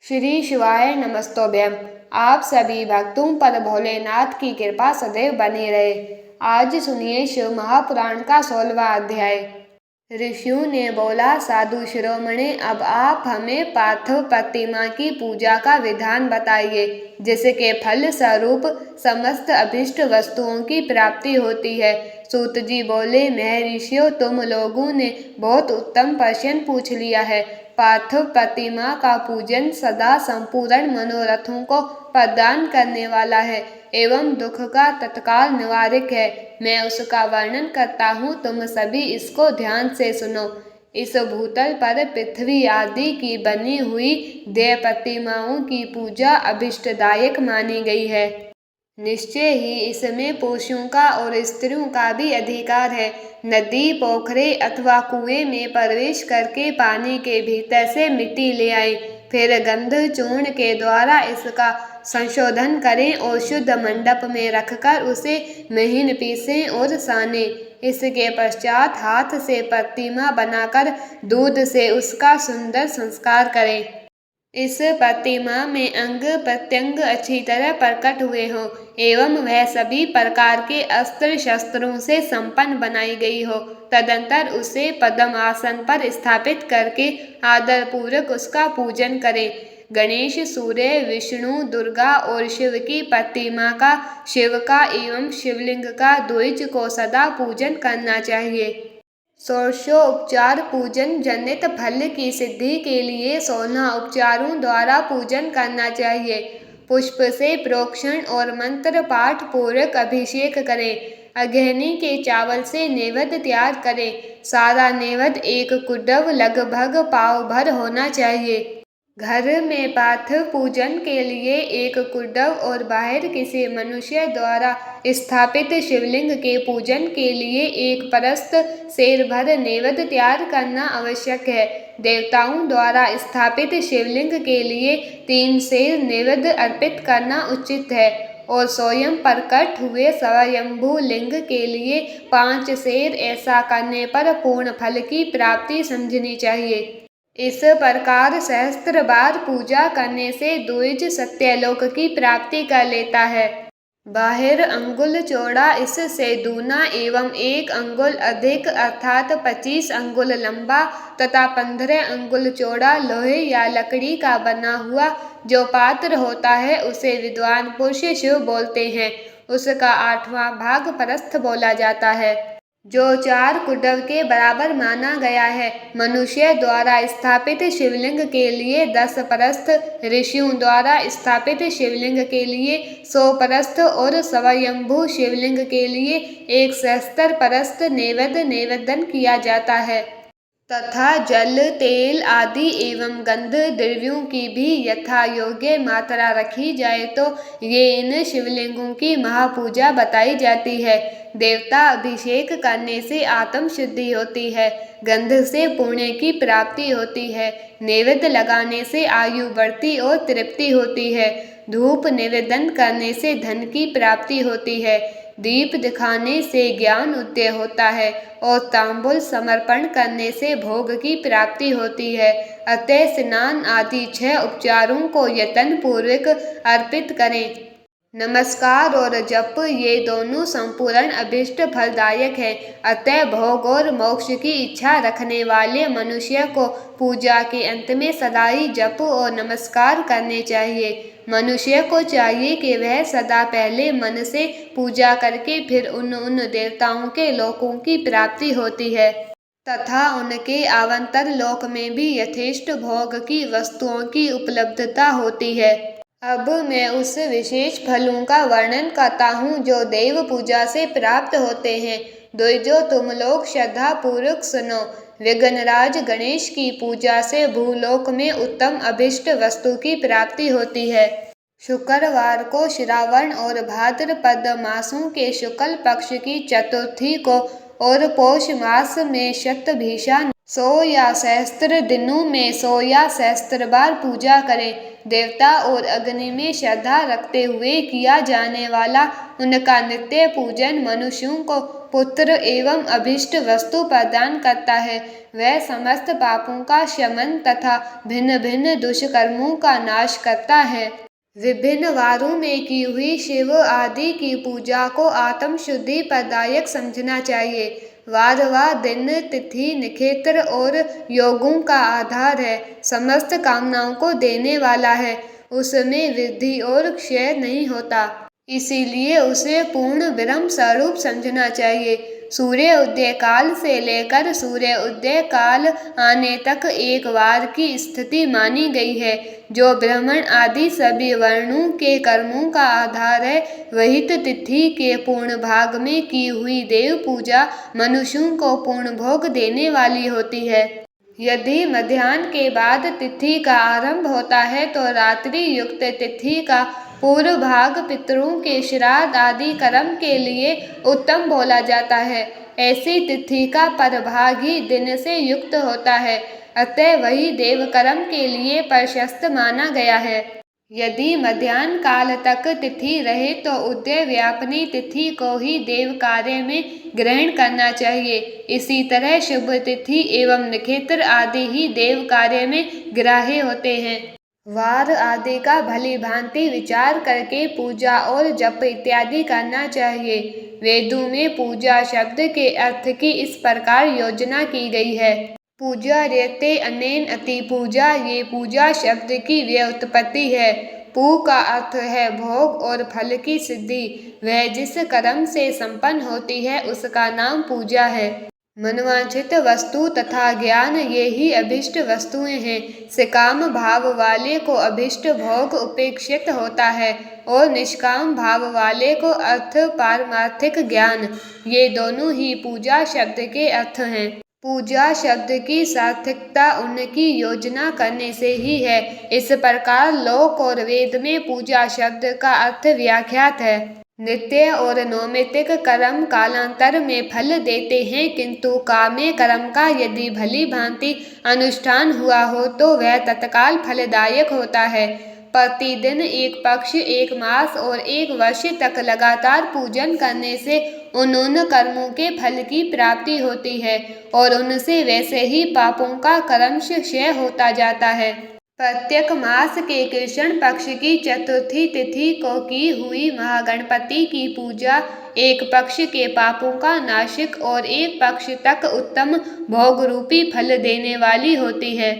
श्री शिवाय नमस्तोभ्यम। आप सभी भक्तों पर भोलेनाथ की कृपा सदैव बनी रहे। आज सुनिए शिव महापुराण का 16वां अध्याय। ऋषियों ने बोला, साधु शिरोमणि, अब आप हमें पार्थिव प्रतिमा की पूजा का विधान बताइए, जिसके फल स्वरूप समस्त अभीष्ट वस्तुओं की प्राप्ति होती है। सूत जी बोले, महर्षियों, तुम लोगों ने बहुत उत्तम प्रश्न पूछ लिया है। पार्थिव प्रतिमा का पूजन सदा संपूर्ण मनोरथों को प्रदान करने वाला है एवं दुख का तत्काल निवारक है। मैं उसका वर्णन करता हूँ, तुम सभी इसको ध्यान से सुनो। इस भूतल पर पृथ्वी आदि की बनी हुई देव प्रतिमाओं की पूजा अभिष्टदायक मानी गई है। निश्चय ही इसमें पुरुषों का और स्त्रियों का भी अधिकार है। नदी, पोखरे अथवा कुएं में प्रवेश करके पानी के भीतर से मिट्टी ले आए, फिर गंध चूर्ण के द्वारा इसका संशोधन करें और शुद्ध मंडप में रखकर उसे महीन पीसें और साने। इसके पश्चात हाथ से प्रतिमा बनाकर दूध से उसका सुंदर संस्कार करें। इस प्रतिमा में अंग प्रत्यंग अच्छी तरह प्रकट हुए हों एवं वह सभी प्रकार के अस्त्र शस्त्रों से संपन्न बनाई गई हो। तदंतर उसे पद्म आसन पर स्थापित करके आदर पूर्वक उसका पूजन करें। गणेश, सूर्य, विष्णु, दुर्गा और शिव की प्रतिमा का, शिव का एवं शिवलिंग का द्विज को सदा पूजन करना चाहिए। षोडशोपचार पूजन जनित फल की सिद्धि के लिए 16 उपचारों द्वारा पूजन करना चाहिए। पुष्प से प्रोक्षण और मंत्र पाठ पूर्वक अभिषेक करें। अगहनी के चावल से नैवेद्य तैयार करें। सारा नैवेद्य एक कुड्डव लगभग पाव भर होना चाहिए। घर में पार्थिव पूजन के लिए एक कुड्डव और बाहर किसी मनुष्य द्वारा स्थापित शिवलिंग के पूजन के लिए एक परस्त सेर भर नैवेद्य तैयार करना आवश्यक है। देवताओं द्वारा स्थापित शिवलिंग के लिए 3 सेर नैवेद्य अर्पित करना उचित है और स्वयं प्रकट हुए स्वयंभू लिंग के लिए 5 सेर। ऐसा करने पर पूर्ण फल की प्राप्ति समझनी चाहिए। इस प्रकार सहस्त्र बार पूजा करने से द्विज सत्यलोक की प्राप्ति कर लेता है। बाहर अंगुल चौड़ा, इससे दूना एवं 1 अंगुल अधिक अर्थात 25 अंगुल लंबा तथा 15 अंगुल चौड़ा लोहे या लकड़ी का बना हुआ जो पात्र होता है, उसे विद्वान पुरुष शिव बोलते हैं। उसका 8वां भाग परस्थ बोला जाता है, जो 4 कुड्डव के बराबर माना गया है। मनुष्य द्वारा स्थापित शिवलिंग के लिए 10 परस्थ, ऋषियों द्वारा स्थापित शिवलिंग के लिए 100 परस्थ और स्वयंभू शिवलिंग के लिए 1 सहस्त्र परस्थ नैवेद्य निवेदन किया जाता है तथा जल, तेल आदि एवं गंध द्रव्यों की भी यथा योग्य मात्रा रखी जाए तो ये इन शिवलिंगों की महापूजा बताई जाती है। देवता अभिषेक करने से आत्म शुद्धि होती है, गंध से पुण्य की प्राप्ति होती है, नैवेद्य लगाने से आयु बढ़ती और तृप्ति होती है, धूप निवेदन करने से धन की प्राप्ति होती है, दीप दिखाने से ज्ञान उदय होता है और तांबुल समर्पण करने से भोग की प्राप्ति होती है। अतः स्नान आदि 6 उपचारों को यत्न पूर्वक अर्पित करें। नमस्कार और जप ये दोनों संपूर्ण अभिष्ट फलदायक है। अतः भोग और मोक्ष की इच्छा रखने वाले मनुष्य को पूजा के अंत में सदा ही जप और नमस्कार करने चाहिए। मनुष्य को चाहिए कि वह सदा पहले मन से पूजा करके फिर उन देवताओं के लोकों की प्राप्ति होती है तथा उनके आवंतर लोक में भी यथेष्ट भोग की वस्तुओं की उपलब्धता होती है। अब मैं उस विशेष फलों का वर्णन करता हूँ जो देव पूजा से प्राप्त होते हैं। द्विजो, तुम लोग श्रद्धा पूर्वक सुनो। विघ्नराज गणेश की पूजा से भूलोक में उत्तम अभिष्ट वस्तु की प्राप्ति होती है। शुक्रवार को श्रावण और भाद्रपद मासों के शुक्ल पक्ष की चतुर्थी को और पौष मास में शतभिषा 100 या सहस्त्र दिनों में 100 या सहस्त्र बार पूजा करें। देवता और अग्नि में श्रद्धा रखते हुए किया जाने वाला उनका नित्य पूजन मनुष्यों को पुत्र एवं अभीष्ट वस्तु प्रदान करता है। वह समस्त पापों का शमन तथा भिन्न भिन्न दुष्कर्मों का नाश करता है। विभिन्न वारों में की हुई शिव आदि की पूजा को आत्म शुद्धि प्रदायक समझना चाहिए। वार व दिन, तिथि, नक्षत्र और योगों का आधार है, समस्त कामनाओं को देने वाला है, उसमें वृद्धि और क्षय नहीं होता, इसीलिए उसे पूर्ण ब्रह्म स्वरूप समझना चाहिए। सूर्य उदय काल से लेकर सूर्य उदय काल आने तक एक वार की स्थिति मानी गई है, जो ब्राह्मण आदि सभी वर्णों के कर्मों का आधार है। वहित तिथि के पूर्ण भाग में की हुई देव पूजा मनुष्यों को पूर्ण भोग देने वाली होती है। यदि मध्याह्न के बाद तिथि का आरंभ होता है तो रात्रि युक्त तिथि का पूर्व भाग पितरों के श्राद्ध आदि कर्म के लिए उत्तम बोला जाता है। ऐसी तिथि का परभाग ही दिन से युक्त होता है, अतः वही देव कर्म के लिए प्रशस्त माना गया है। यदि मध्याह्न काल तक तिथि रहे तो उदय व्यापनी तिथि को ही देव कार्य में ग्रहण करना चाहिए। इसी तरह शुभ तिथि एवं नक्षत्र आदि ही देव कार्य में ग्राह्य होते हैं। वार आदि का भली भांति विचार करके पूजा और जप इत्यादि करना चाहिए। वेदों में पूजा शब्द के अर्थ की इस प्रकार योजना की गई है। पूजा रेते अनेन अति पूजा, ये पूजा शब्द की व्युत्पत्ति है। पू का अर्थ है भोग और फल की सिद्धि। वह जिस कर्म से संपन्न होती है उसका नाम पूजा है। मनवांछित वस्तु तथा ज्ञान ये ही अभिष्ट वस्तुएं हैं। सकाम भाव वाले को अभिष्ट भोग उपेक्षित होता है और निष्काम भाव वाले को अर्थ पारमार्थिक ज्ञान, ये दोनों ही पूजा शब्द के अर्थ हैं। पूजा शब्द की सार्थकता उनकी योजना करने से ही है। इस प्रकार लोक और वेद में पूजा शब्द का अर्थ व्याख्यात है। नित्य और नैमित्तिक कर्म कालांतर में फल देते हैं, किंतु काम्य कर्म का यदि भली भांति अनुष्ठान हुआ हो तो वह तत्काल फलदायक होता है। प्रतिदिन एक पक्ष, एक मास और एक वर्ष तक लगातार पूजन करने से उन कर्मों के फल की प्राप्ति होती है और उनसे वैसे ही पापों का क्रमश क्षय होता जाता है। प्रत्येक मास के कृष्ण पक्ष की चतुर्थी तिथि को की हुई महागणपति की पूजा एक पक्ष के पापों का नाशक और एक पक्ष तक उत्तम भोग रूपी फल देने वाली होती है।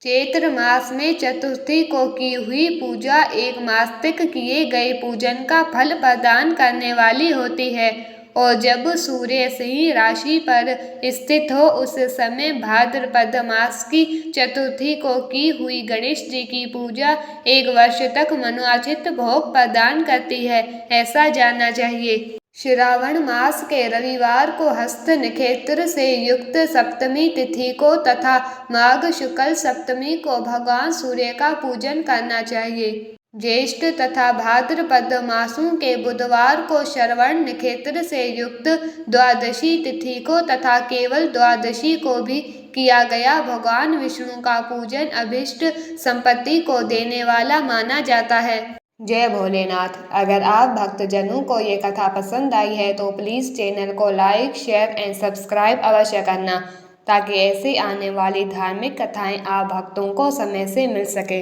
चैत्र मास में चतुर्थी को की हुई पूजा एक मास तक किए गए पूजन का फल प्रदान करने वाली होती है और जब सूर्य सिंह राशि पर स्थित हो उस समय भाद्रपद मास की चतुर्थी को की हुई गणेश जी की पूजा एक वर्ष तक मनोवांछित भोग प्रदान करती है, ऐसा जानना चाहिए। श्रावण मास के रविवार को हस्त नक्षत्र से युक्त सप्तमी तिथि को तथा माघ शुक्ल सप्तमी को भगवान सूर्य का पूजन करना चाहिए। ज्येष्ठ तथा भाद्रपद मासों के बुधवार को श्रवण नक्षत्र से युक्त द्वादशी तिथि को तथा केवल द्वादशी को भी किया गया भगवान विष्णु का पूजन अभिष्ट संपत्ति को देने वाला माना जाता है। जय भोलेनाथ। अगर आप भक्तजनों को ये कथा पसंद आई है तो प्लीज़ चैनल को लाइक, शेयर एंड सब्सक्राइब अवश्य करना, ताकि ऐसी आने वाली धार्मिक कथाएं आप भक्तों को समय से मिल सके।